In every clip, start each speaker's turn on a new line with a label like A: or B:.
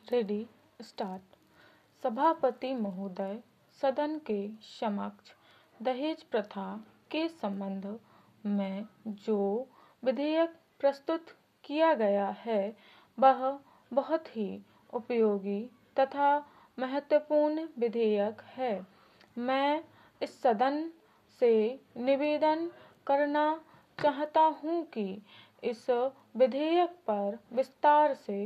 A: Ready start. सभापति महोदय, सदन के समक्ष दहेज प्रथा के संबंध में जो विधेयक प्रस्तुत किया गया है वह बहुत ही उपयोगी तथा महत्वपूर्ण विधेयक है। मैं इस सदन से निवेदन करना चाहता हूँ कि इस विधेयक पर विस्तार से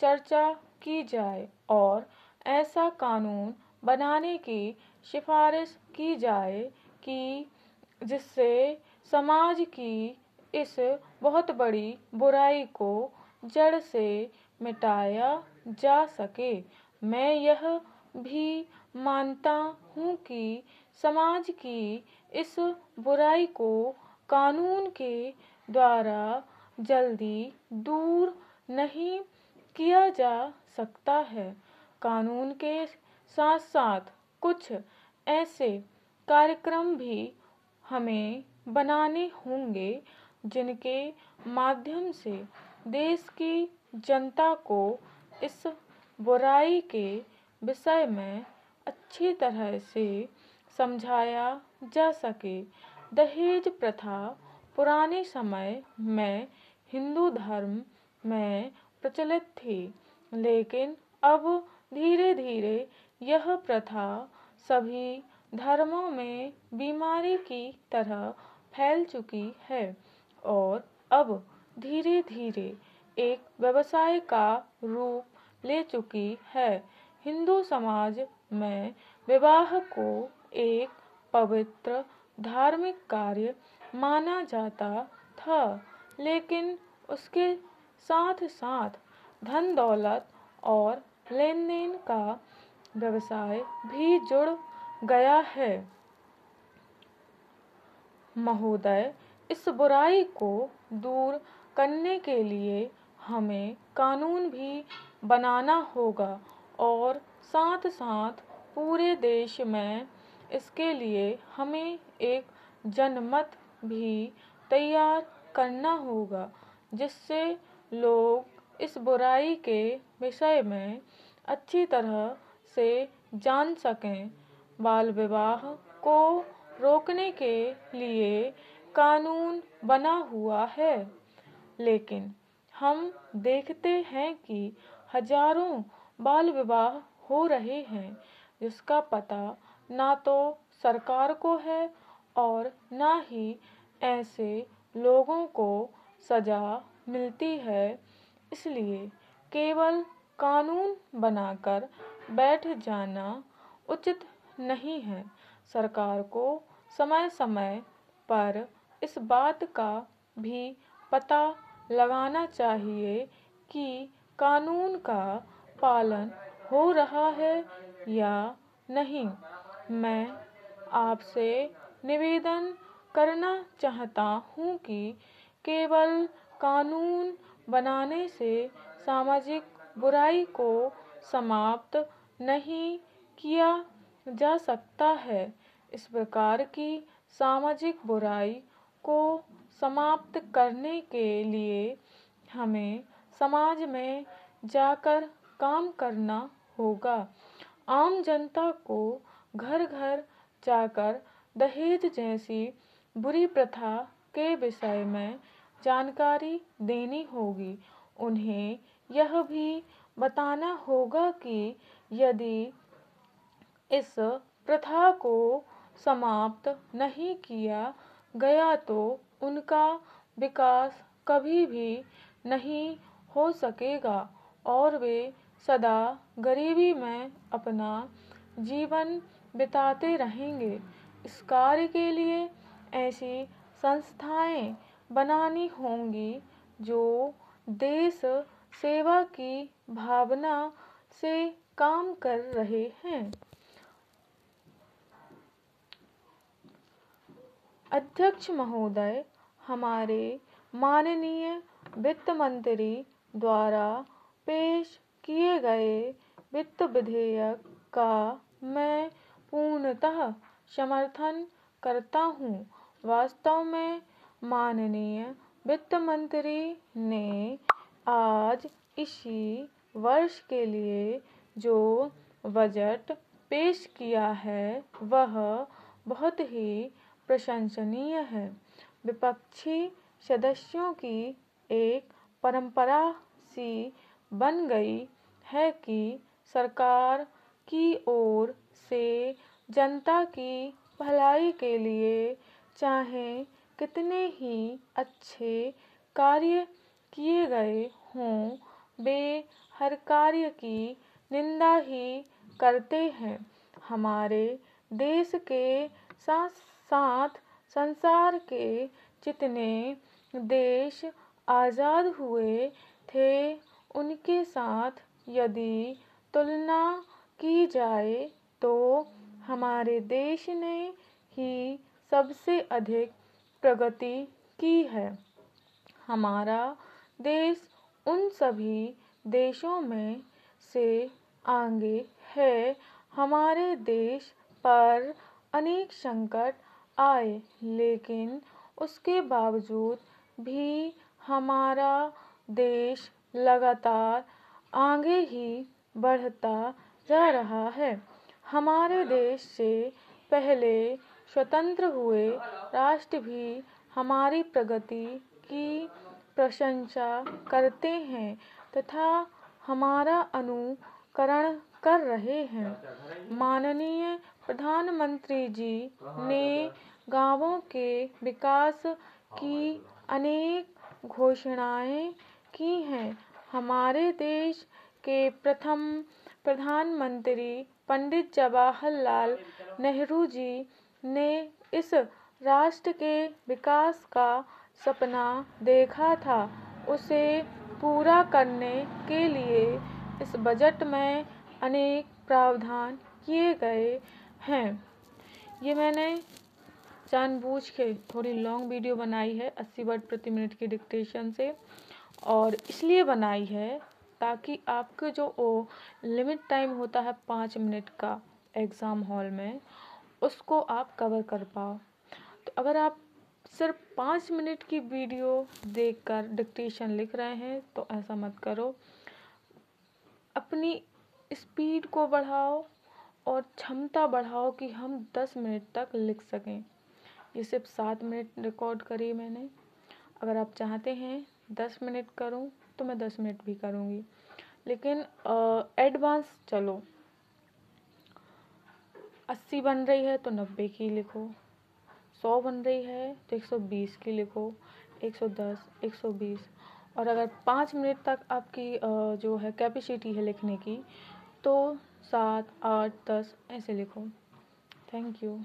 A: चर्चा की जाए और ऐसा कानून बनाने की सिफारिश की जाए कि जिससे समाज की इस बहुत बड़ी बुराई को जड़ से मिटाया जा सके। मैं यह भी मानता हूँ कि समाज की इस बुराई को कानून के द्वारा जल्दी दूर नहीं किया जा सकता है। कानून के साथ साथ कुछ ऐसे कार्यक्रम भी हमें बनाने होंगे जिनके माध्यम से देश की जनता को इस बुराई के विषय में अच्छी तरह से समझाया जा सके। दहेज प्रथा पुराने समय में हिंदू धर्म में प्रचलित थी, लेकिन अब धीरे धीरे यह प्रथा सभी धर्मों में बीमारी की तरह फैल चुकी है और अब धीरे धीरे एक व्यवसाय का रूप ले चुकी है। हिंदू समाज में विवाह को एक पवित्र धार्मिक कार्य माना जाता था, लेकिन उसके साथ साथ धन दौलत और लेन देन का व्यवसाय भी जुड़ गया है। महोदय, इस बुराई को दूर करने के लिए हमें कानून भी बनाना होगा और साथ साथ पूरे देश में इसके लिए हमें एक जनमत भी तैयार करना होगा, जिससे लोग इस बुराई के विषय में अच्छी तरह से जान सकें। बाल विवाह को रोकने के लिए कानून बना हुआ है, लेकिन हम देखते हैं कि हजारों बाल विवाह हो रहे हैं, जिसका पता ना तो सरकार को है और ना ही ऐसे लोगों को सजा मिलती है। इसलिए केवल कानून बनाकर बैठ जाना उचित नहीं है। सरकार को समय समय पर इस बात का भी पता लगाना चाहिए कि कानून का पालन हो रहा है या नहीं। मैं आपसे निवेदन करना चाहता हूँ कि केवल कानून बनाने से सामाजिक बुराई को समाप्त नहीं किया जा सकता है। इस प्रकार की सामाजिक बुराई को समाप्त करने के लिए हमें समाज में जाकर काम करना होगा। आम जनता को घर घर जाकर दहेज जैसी बुरी प्रथा के विषय में जानकारी देनी होगी। उन्हें यह भी बताना होगा कि यदि इस प्रथा को समाप्त नहीं किया गया तो उनका विकास कभी भी नहीं हो सकेगा और वे सदा गरीबी में अपना जीवन बिताते रहेंगे। इस कार्य के लिए ऐसी संस्थाएं बनानी होंगी जो देश सेवा की भावना से काम कर रहे हैं। अध्यक्ष महोदय, हमारे माननीय वित्त मंत्री द्वारा पेश किए गए वित्त विधेयक का मैं पूर्णतः समर्थन करता हूँ। वास्तव में माननीय वित्त मंत्री ने आज इसी वर्ष के लिए जो बजट पेश किया है वह बहुत ही प्रशंसनीय है। विपक्षी सदस्यों की एक परंपरा सी बन गई है कि सरकार की ओर से जनता की भलाई के लिए चाहे कितने ही अच्छे कार्य किए गए हों, वे हर कार्य की निंदा ही करते हैं। हमारे देश के साथ साथ संसार के जितने देश आज़ाद हुए थे उनके साथ यदि तुलना की जाए तो हमारे देश ने ही सबसे अधिक प्रगति की है। हमारा देश उन सभी देशों में से आगे है। हमारे देश पर अनेक संकट आए लेकिन उसके बावजूद भी हमारा देश लगातार आगे ही बढ़ता जा रहा है। हमारे देश से पहले स्वतंत्र हुए राष्ट्र भी हमारी प्रगति की प्रशंसा करते हैं तथा हमारा अनुकरण कर रहे हैं। माननीय प्रधानमंत्री जी ने गाँवों के विकास की अनेक घोषणाएं की हैं। हमारे देश के प्रथम प्रधानमंत्री पंडित जवाहरलाल नेहरू जी ने इस राष्ट्र के विकास का सपना देखा था। उसे पूरा करने के लिए इस बजट में अनेक प्रावधान किए गए हैं। ये मैंने जानबूझ के थोड़ी लॉन्ग वीडियो बनाई है 80 वर्ड प्रति मिनट की डिक्टेशन से, और इसलिए बनाई है ताकि आपके जो लिमिट टाइम होता है 5 मिनट का एग्ज़ाम हॉल में, उसको आप कवर कर पाओ। तो अगर आप सिर्फ 5 मिनट की वीडियो देखकर डिक्टेशन लिख रहे हैं तो ऐसा मत करो। अपनी स्पीड को बढ़ाओ और क्षमता बढ़ाओ कि हम 10 मिनट तक लिख सकें। ये सिर्फ 7 मिनट रिकॉर्ड करी मैंने। अगर आप चाहते हैं 10 मिनट करूं तो मैं 10 मिनट भी करूंगी, लेकिन एडवांस चलो। 80 बन रही है तो 90 की लिखो, 100 बन रही है तो 120 की लिखो, 110, 120। और अगर 5 मिनट तक आपकी जो है कैपेसिटी है लिखने की तो 7, 8, 10 ऐसे लिखो। Thank you.